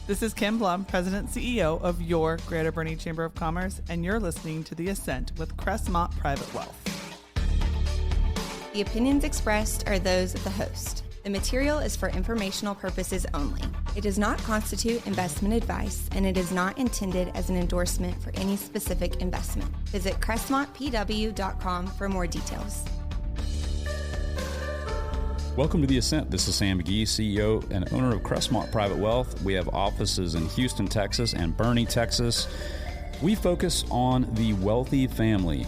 This is Kim Blohm, President and CEO of your Greater Boerne Chamber of Commerce, and you're listening to The Ascent with Crestmont Private Wealth. The opinions expressed are those of the host. The material is for informational purposes only. It does not constitute investment advice, and it is not intended as an endorsement for any specific investment. Visit crestmontpw.com for more details. Welcome to The Ascent. This is Sam McGee, CEO and owner of Crestmont Private Wealth. We have offices in Houston, Texas and Boerne, Texas. We focus on the wealthy family,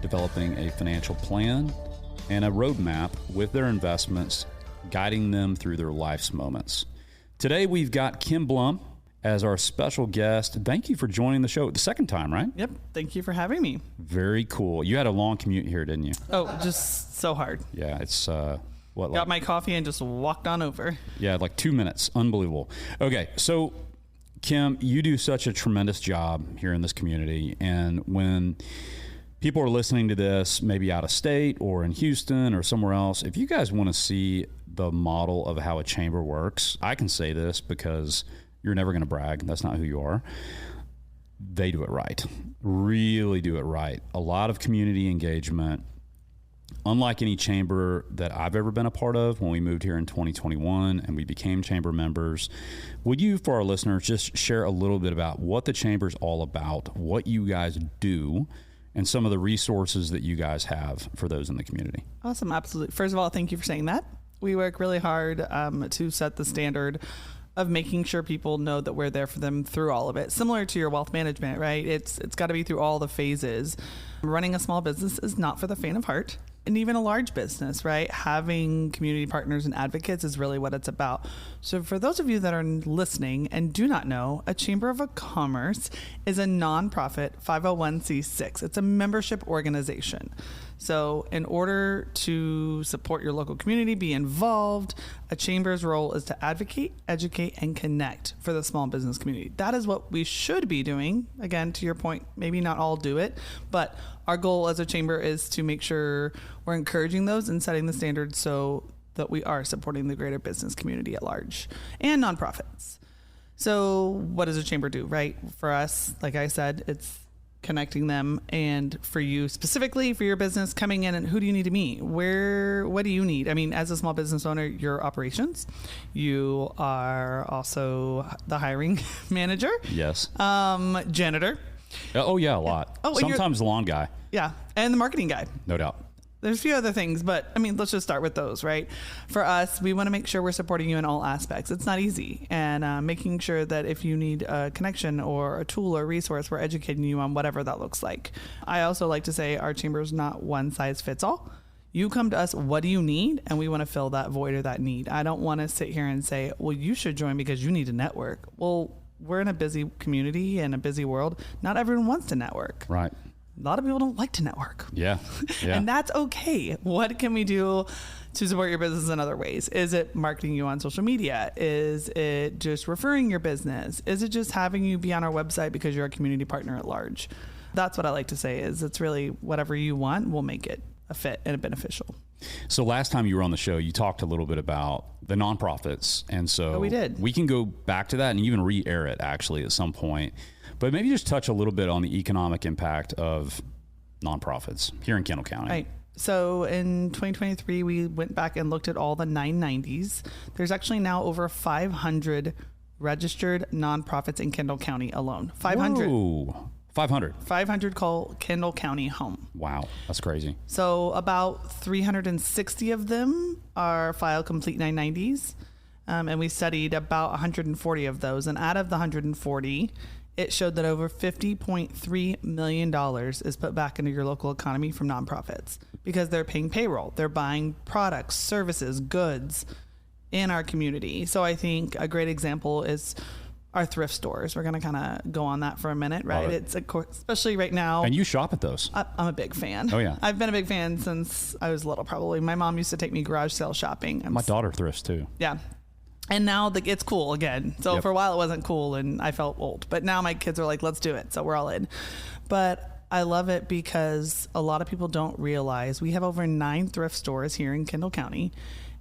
developing a financial plan and a roadmap with their investments, guiding them through their life's moments. Today, we've got Kim Blohm as our special guest. Thank you for joining the show the second time, right? Yep. Thank you for having me. Very cool. You had a long commute here, didn't you? Oh, just so hard. Yeah, it's... Got my coffee and just walked on over. Yeah, like 2 minutes. Unbelievable. Okay, so Kim, you do such a tremendous job here in this community. And when people are listening to this, maybe out of state or in Houston or somewhere else, if you guys want to see the model of how a chamber works, I can say this because you're never going to brag. That's not who you are. They do it right. Really do it right. A lot of community engagement. Unlike any chamber that I've ever been a part of, when we moved here in 2021 and we became chamber members, would you, for our listeners, just share a little bit about what the chamber's all about, what you guys do, and some of the resources that you guys have for those in the community? Awesome. Absolutely. First of all, thank you for saying that. We work really hard to set the standard of making sure people know that we're there for them through all of it. Similar to your wealth management, right? It's got to be through all the phases. Running a small business is not for the faint of heart. And even a large business, right? Having community partners and advocates is really what it's about. So for those of you that are listening and do not know, a Chamber of Commerce is a nonprofit 501c6. It's a membership organization. So in order to support your local community, be involved, a chamber's role is to advocate, educate, and connect for the small business community. That is what we should be doing. Again, to your point, maybe not all do it, but our goal as a chamber is to make sure we're encouraging those and setting the standards so that we are supporting the greater business community at large and nonprofits. So what does a chamber do, right? For us, like I said, it's connecting them, and for you specifically, for your business, coming in and who do you need to meet? What do you need? I mean, as a small business owner, your operations, you are also the hiring manager. Yes. Janitor. Oh yeah, a lot. Oh, sometimes the lawn guy. Yeah, and the marketing guy. No doubt. There's a few other things, but I mean, let's just start with those, right? For us, we want to make sure we're supporting you in all aspects. It's not easy. And making sure that if you need a connection or a tool or resource, we're educating you on whatever that looks like. I also like to say our chamber is not one size fits all. You come to us, what do you need? And we want to fill that void or that need. I don't want to sit here and say, well, you should join because you need to network. Well, we're in a busy community and a busy world. Not everyone wants to network. Right. A lot of people don't like to network. Yeah. And that's okay. What can we do to support your business in other ways? Is it marketing you on social media? Is it just referring your business? Is it just having you be on our website because you're a community partner at large? That's what I like to say is it's really whatever you want, we'll make it a fit and a beneficial. So last time you were on the show, you talked a little bit about the nonprofits. And so we did. We can go back to that and even re-air it actually at some point. But maybe just touch a little bit on the economic impact of nonprofits here in Kendall County. Right. So in 2023, we went back and looked at all the 990s. There's actually now over 500 registered nonprofits in Kendall County alone. 500. Whoa. 500. 500 call Kendall County home. Wow. That's crazy. So about 360 of them are file complete 990s. And we studied about 140 of those. And out of the 140, it showed that over $50.3 million is put back into your local economy from nonprofits because they're paying payroll. They're buying products, services, goods in our community. So I think a great example is our thrift stores. We're going to kind of go on that for a minute, right? It's especially right now. And you shop at those. I'm a big fan. Oh, yeah. I've been a big fan since I was little, probably. My mom used to take me garage sale shopping. My daughter thrifts too. Yeah. And now it's cool again. So for a while it wasn't cool and I felt old. But now my kids are like, let's do it. So we're all in. But I love it because a lot of people don't realize we have over 9 thrift stores here in Kendall County.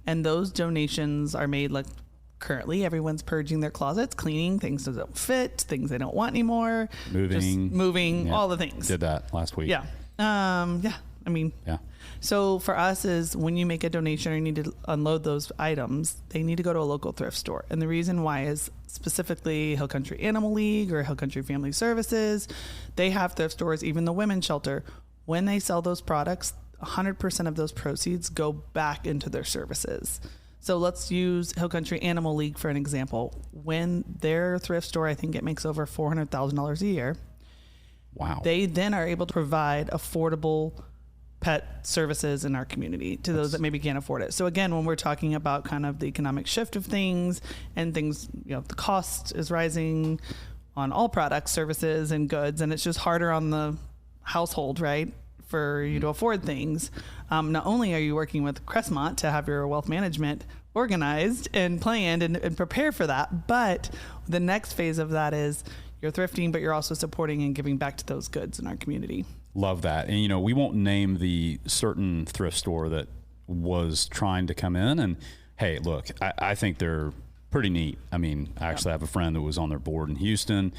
And those donations are made like currently everyone's purging their closets, cleaning things that don't fit, things they don't want anymore, moving, all the things. Did that last week. Yeah. So for us is when you make a donation or you need to unload those items, they need to go to a local thrift store. And the reason why is specifically Hill Country Animal League or Hill Country Family Services. They have thrift stores, even the women's shelter. When they sell those products, 100% of those proceeds go back into their services. So let's use Hill Country Animal League for an example. When their thrift store, I think it makes over $400,000 a year. Wow. They then are able to provide affordable pet services in our community to those that maybe can't afford it. So again, when we're talking about kind of the economic shift of things and things, the cost is rising on all products, services, and goods, and it's just harder on the household, right, for you to afford things. Not only are you working with Crestmont to have your wealth management organized and planned and prepare for that, but the next phase of that is you're thrifting, but you're also supporting and giving back to those goods in our community. Love that. And, we won't name the certain thrift store that was trying to come in. And, hey, look, I think they're pretty neat. I mean, I actually have a friend that was on their board in Houston.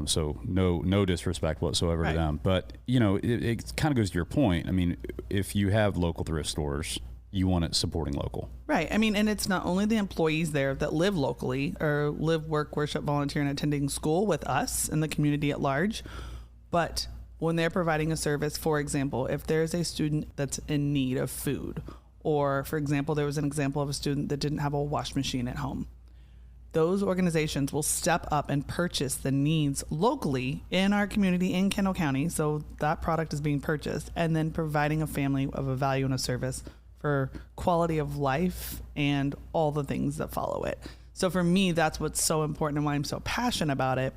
So no disrespect whatsoever to them. But, it kind of goes to your point. I mean, if you have local thrift stores, you want it supporting local. Right. I mean, and it's not only the employees there that live locally or live, work, worship, volunteer, and attending school with us and the community at large, but when they're providing a service, for example, if there's a student that's in need of food, or for example, there was an example of a student that didn't have a wash machine at home, those organizations will step up and purchase the needs locally in our community in Kendall County. So that product is being purchased and then providing a family of a value and a service for quality of life and all the things that follow it. So for me, that's what's so important and why I'm so passionate about it,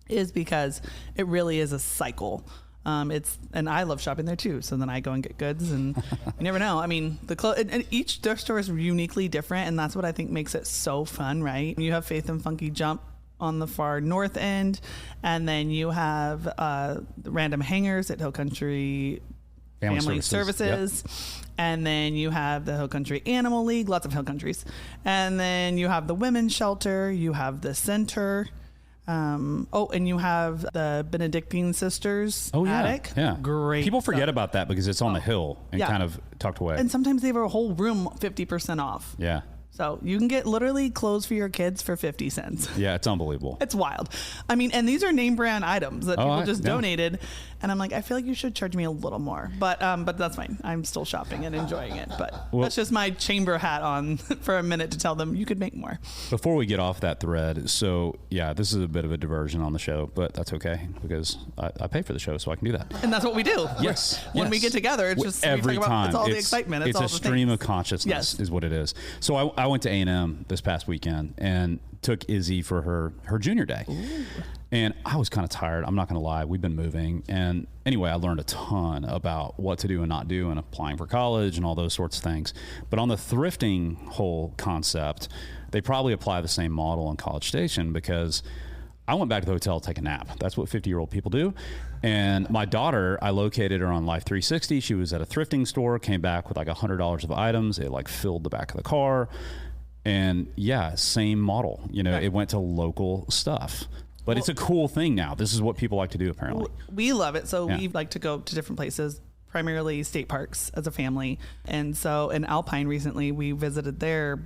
is because it really is a cycle. And I love shopping there too. So then I go and get goods, and you never know. I mean, and each thrift store is uniquely different, and that's what I think makes it so fun, right? You have Faith and Funky Jump on the far north end, and then you have the Random Hangers at Hill Country Family Services. Yep. And then you have the Hill Country Animal League, lots of Hill Countries. And then you have the Women's Shelter, you have the Center. And you have the Benedictine Sisters attic. Yeah. Great. People forget about that because it's on the hill and kind of tucked away. And sometimes they have a whole room 50% off. Yeah. So you can get literally clothes for your kids for 50 cents. Yeah, it's unbelievable. It's wild. I mean, and these are name brand items that people just donated. And I'm like, I feel like you should charge me a little more. But that's fine. I'm still shopping and enjoying it. But that's just my chamber hat on for a minute to tell them you could make more. Before we get off that thread, so yeah, this is a bit of a diversion on the show, but that's okay because I pay for the show, so I can do that. And that's what we do. Yes. When we get together, it's just every time. It's all the excitement. It's all a the stream things. of consciousness is what it is. So I went to A&M this past weekend and took Izzy for her junior day. Ooh. And I was kind of tired. I'm not going to lie. We've been moving. And anyway, I learned a ton about what to do and not do and applying for college and all those sorts of things. But on the thrifting whole concept, they probably apply the same model in College Station because I went back to the hotel to take a nap. That's what 50-year-old people do. And my daughter, I located her on Life 360. She was at a thrifting store, came back with like $100 of items. It like filled the back of the car. And yeah, same model. It went to local stuff. But it's a cool thing now. This is what people like to do, apparently. We love it. So we like to go to different places, primarily state parks as a family. And so in Alpine recently, we visited their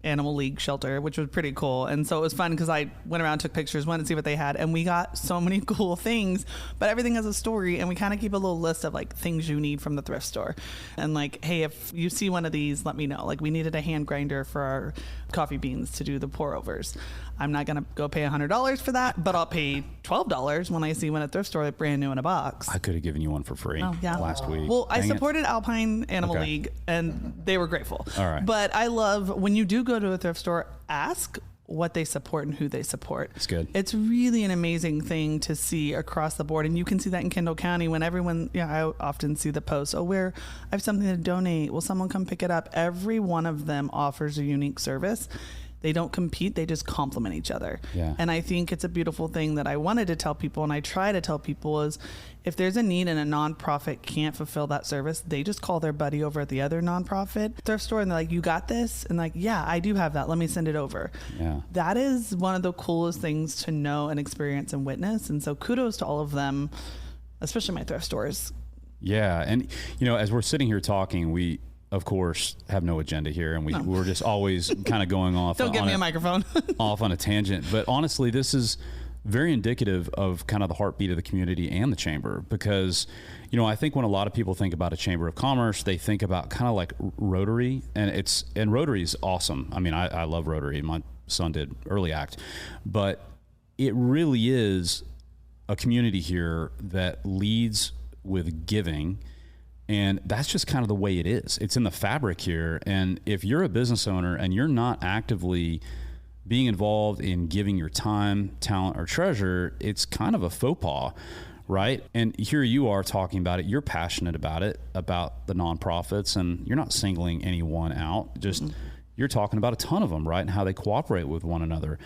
Animal League shelter, which was pretty cool. And so it was fun because I went around, took pictures, wanted to see what they had, and we got so many cool things, but everything has a story, and we kind of keep a little list of like things you need from the thrift store. And like, hey, if you see one of these, let me know. Like we needed a hand grinder for our coffee beans to do the pour overs. I'm not going to go pay $100 for that, but I'll pay $12 when I see one at thrift store like brand new in a box. I could have given you one for free last week. Well, I supported Alpine Animal League, and they were grateful. All right. But I love when you do go to a thrift store, ask what they support and who they support. It's good. It's really an amazing thing to see across the board. And you can see that in Kendall County when everyone, I often see the posts, I have something to donate. Will someone come pick it up? Every one of them offers a unique service They don't compete. They just complement each other. Yeah. And I think it's a beautiful thing that I wanted to tell people, and I try to tell people, is if there's a need and a nonprofit can't fulfill that service, they just call their buddy over at the other nonprofit thrift store and they're like, you got this? And like, yeah, I do have that. Let me send it over. Yeah. That is one of the coolest things to know and experience and witness. And so kudos to all of them, especially my thrift stores. Yeah. And, as we're sitting here talking, we, of course, have no agenda here, and we're just always kind of going off. Don't give me a microphone. Off on a tangent. But honestly, this is very indicative of kind of the heartbeat of the community and the chamber, because, I think when a lot of people think about a chamber of commerce, they think about kind of like Rotary, and Rotary is awesome. I mean, I love Rotary. My son did early act, but it really is a community here that leads with giving. And that's just kind of the way it is. It's in the fabric here. And if you're a business owner and you're not actively being involved in giving your time, talent, or treasure, it's kind of a faux pas, right? And here you are talking about it. You're passionate about it, about the nonprofits, and you're not singling anyone out. Just you're talking about a ton of them, right? And how they cooperate with one another.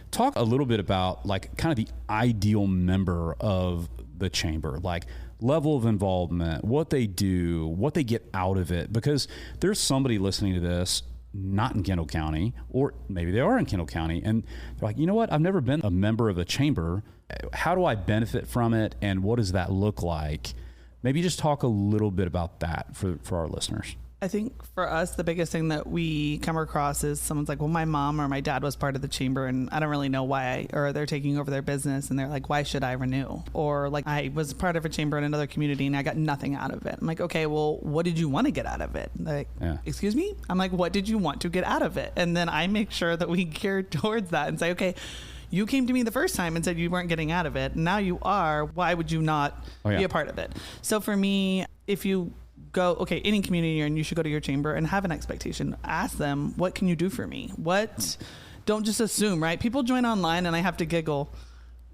Talk a little bit about like kind of the ideal member of the chamber, like level of involvement, what they do, what they get out of it, because there's somebody listening to this not in Kendall County, or maybe they are in Kendall County, and they're like, you know what, I've never been a member of a chamber. How do I benefit from it, and what does that look like? Maybe just talk a little bit about that for our listeners. I think for us, the biggest thing that we come across is someone's like, well, my mom or my dad was part of the chamber and I don't really know why, or they're taking over their business and they're like, why should I renew? Or like, I was part of a chamber in another community and I got nothing out of it. I'm like, okay, well, what did you want to get out of it? Like, excuse me? I'm like, what did you want to get out of it? And then I make sure that we gear towards that and say, okay, you came to me the first time and said you weren't getting out of it. Now you are. Why would you not be a part of it? So for me, if you go, okay, any community and you should go to your chamber and have an expectation. Ask them, what can you do for me? Don't just assume, right? People join online and I have to giggle.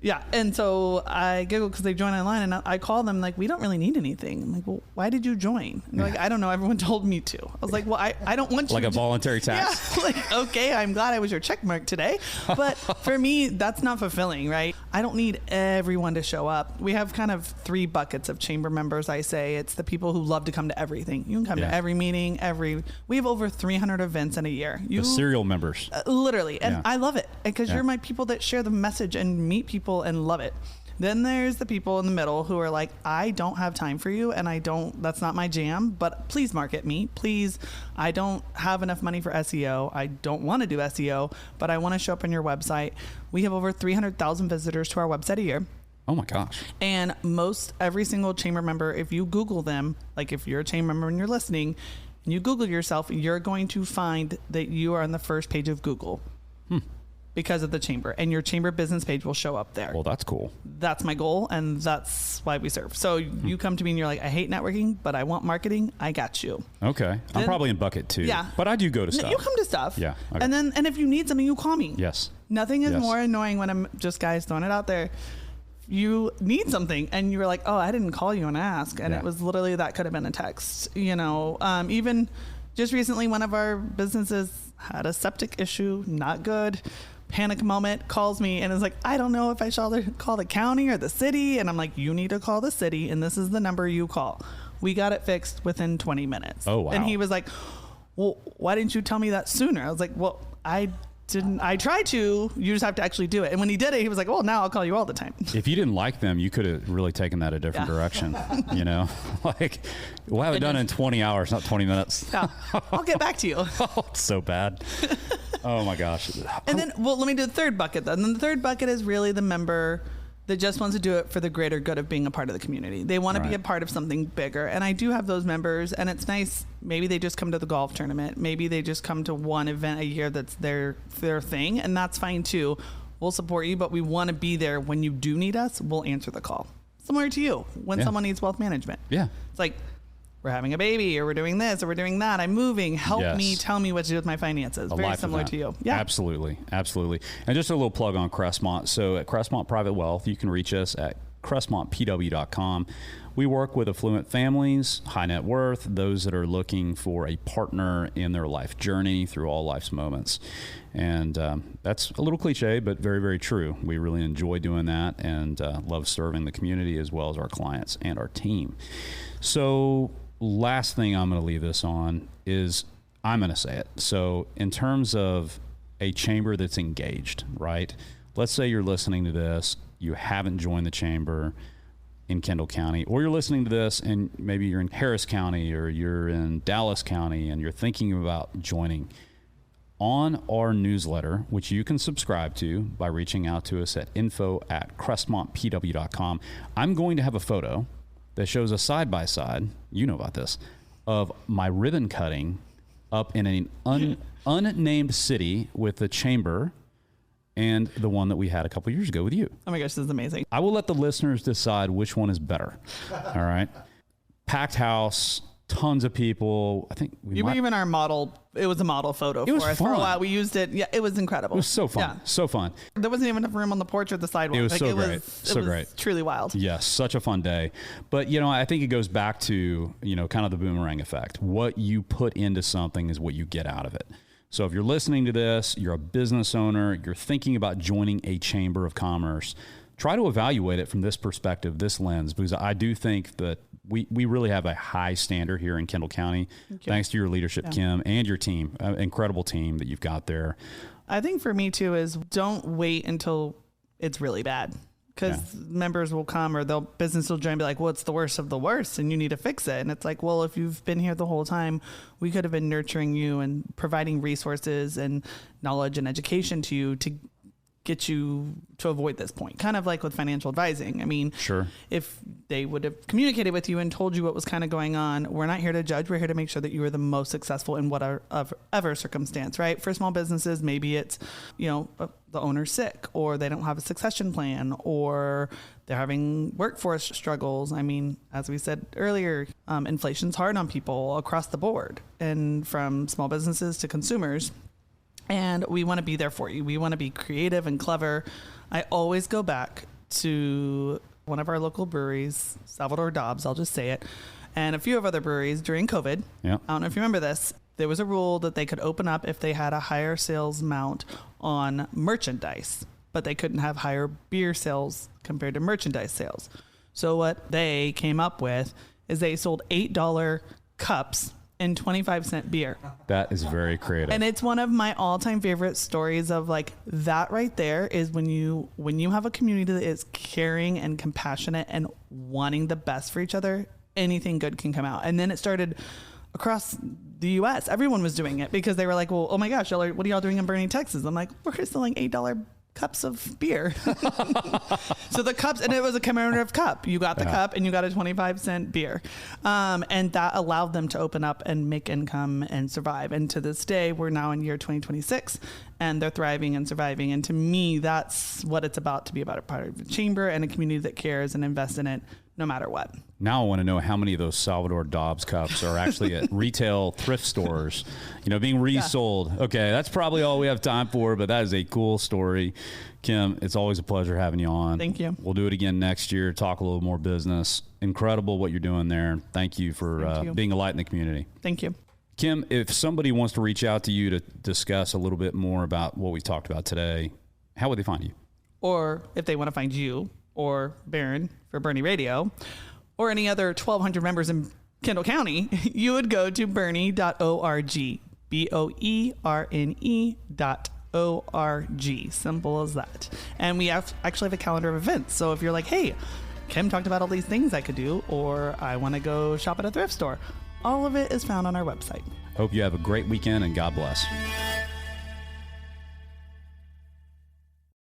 Yeah. And so I giggle because they join online and I call them like, we don't really need anything. I'm like, well, why did you join? And they're like, I don't know. Everyone told me to. I was like, well, I don't want you like a voluntary tax. Yeah. Like, okay, I'm glad I was your check mark today. But for me, that's not fulfilling, right? I don't need everyone to show up. We have kind of 3 buckets of chamber members. I say it's the people who love to come to everything. You can come to every meeting, we have over 300 events in a year. The serial members. Literally. And I love it because you're my people that share the message and meet people and love it. Then there's the people in the middle who are like, I don't have time for you and that's not my jam, but please market me. Please, I don't have enough money for SEO. I don't want to do SEO, but I want to show up on your website. We have over 300,000 visitors to our website a year. Oh my gosh. And every single chamber member, if you Google them, like if you're a chamber member and you're listening and you Google yourself, you're going to find that you are on the first page of Google. Because of the chamber, and your chamber business page will show up there. Well, that's cool. That's my goal, and that's why we serve. So you come to me and you're like, I hate networking, but I want marketing. I got you. Okay. I'm probably in bucket 2. Yeah. But I do go to stuff. You come to stuff. Yeah. Okay. And if you need something, you call me. Yes. Nothing is more annoying when I'm just guys throwing it out there. You need something and you're like, oh, I didn't call you and ask. And it was literally, that could have been a text, even just recently, one of our businesses had a septic issue, not good. Panic moment, calls me and is like, I don't know if I should call the county or the city. And I'm like, you need to call the city and this is the number you call. We got it fixed within 20 minutes. Oh, wow. And he was like, well, why didn't you tell me that sooner? I was like, well, I tried to. You just have to actually do it. And when he did it, he was like, well, now I'll call you all the time. If you didn't like them, you could have really taken that a different direction. Like, we'll have it done in 20 hours, not 20 minutes. Yeah. I'll get back to you. Oh, it's so bad. Oh my gosh. And then, let me do the third bucket then. And then the third bucket is really the member that just wants to do it for the greater good of being a part of the community. They want to be a part of something bigger. And I do have those members, and it's nice. Maybe they just come to the golf tournament. Maybe they just come to one event a year that's their thing, and that's fine too. We'll support you, but we want to be there when you do need us. We'll answer the call. Similar to you when someone needs wealth management. Yeah. It's like, we're having a baby, or we're doing this, or we're doing that. I'm moving. Help me. Tell me what to do with my finances. Very similar to you. Yeah. Absolutely. Absolutely. And just a little plug on Crestmont. So at Crestmont Private Wealth, you can reach us at crestmontpw.com. We work with affluent families, high net worth, those that are looking for a partner in their life journey through all life's moments. And that's a little cliche, but very, very true. We really enjoy doing that and love serving the community as well as our clients and our team. So last thing I'm going to leave this on is I'm going to say it. So in terms of a chamber that's engaged, right? Let's say you're listening to this, you haven't joined the chamber in Kendall County, or you're listening to this and maybe you're in Harris County or you're in Dallas County and you're thinking about joining. On our newsletter, which you can subscribe to by reaching out to us at info@crestmontpw.com, I'm going to have a photo that shows a side-by-side, you know about this, of my ribbon cutting up in an unnamed city with the chamber and the one that we had a couple years ago with you. Oh my gosh, this is amazing. I will let the listeners decide which one is better. All right. Packed house, tons of people. I think you were even our model. It was a model photo for us for a while. We used it. Yeah, it was incredible. It was so fun. Yeah. So fun. There wasn't even enough room on the porch or the sidewalk. It was so great. So great. Truly wild. Yes, such a fun day. But, I think it goes back to, kind of the boomerang effect. What you put into something is what you get out of it. So if you're listening to this, you're a business owner, you're thinking about joining a chamber of commerce, try to evaluate it from this perspective, this lens, because I do think that we really have a high standard here in Kendall County, thanks to your leadership, Kim, and your team, incredible team that you've got there. I think for me too is don't wait until it's really bad. Because members will come or business will join and be like, well, it's the worst of the worst and you need to fix it. And it's like, well, if you've been here the whole time, we could have been nurturing you and providing resources and knowledge and education to you to get you to avoid this point. Kind of like with financial advising. I mean, sure, if they would have communicated with you and told you what was kind of going on, we're not here to judge. We're here to make sure that you are the most successful in whatever circumstance, right? For small businesses, maybe it's, the owner's sick or they don't have a succession plan or they're having workforce struggles. I mean, as we said earlier, inflation's hard on people across the board and from small businesses to consumers. And we want to be there for you. We want to be creative and clever. I always go back to one of our local breweries, Salvador Dobbs, I'll just say it, and a few of other breweries during COVID. Yeah. I don't know if you remember this. There was a rule that they could open up if they had a higher sales amount on merchandise, but they couldn't have higher beer sales compared to merchandise sales. So what they came up with is they sold $8 cups and 25-cent beer. That is very creative. And it's one of my all-time favorite stories of like that right there is when you have a community that is caring and compassionate and wanting the best for each other, anything good can come out. And then it started across the U.S. Everyone was doing it because they were like, well, oh my gosh, what are y'all doing in Boerne, Texas? I'm like, we're selling $8 cups of beer. So the cups, and it was a commemorative cup. You got the cup and you got a 25-cent beer. And that allowed them to open up and make income and survive. And to this day, we're now in year 2026 and they're thriving and surviving. And to me, that's what it's about, to be about a part of the chamber and a community that cares and invests in it no matter what. Now I want to know how many of those Salvador Dobbs cups are actually at retail thrift stores, being resold. Yeah. Okay, that's probably all we have time for, but that is a cool story. Kim, it's always a pleasure having you on. Thank you. We'll do it again next year, talk a little more business. Incredible what you're doing there. Thank you for being a light in the community. Thank you. Kim, if somebody wants to reach out to you to discuss a little bit more about what we talked about today, how would they find you? Or if they want to find you or Boerne for Boerne Radio, or any other 1,200 members in Kendall County, you would go to boerne.org, BOERNE.org. Simple as that. And we actually have a calendar of events. So if you're like, hey, Kim talked about all these things I could do, or I want to go shop at a thrift store, all of it is found on our website. Hope you have a great weekend and God bless.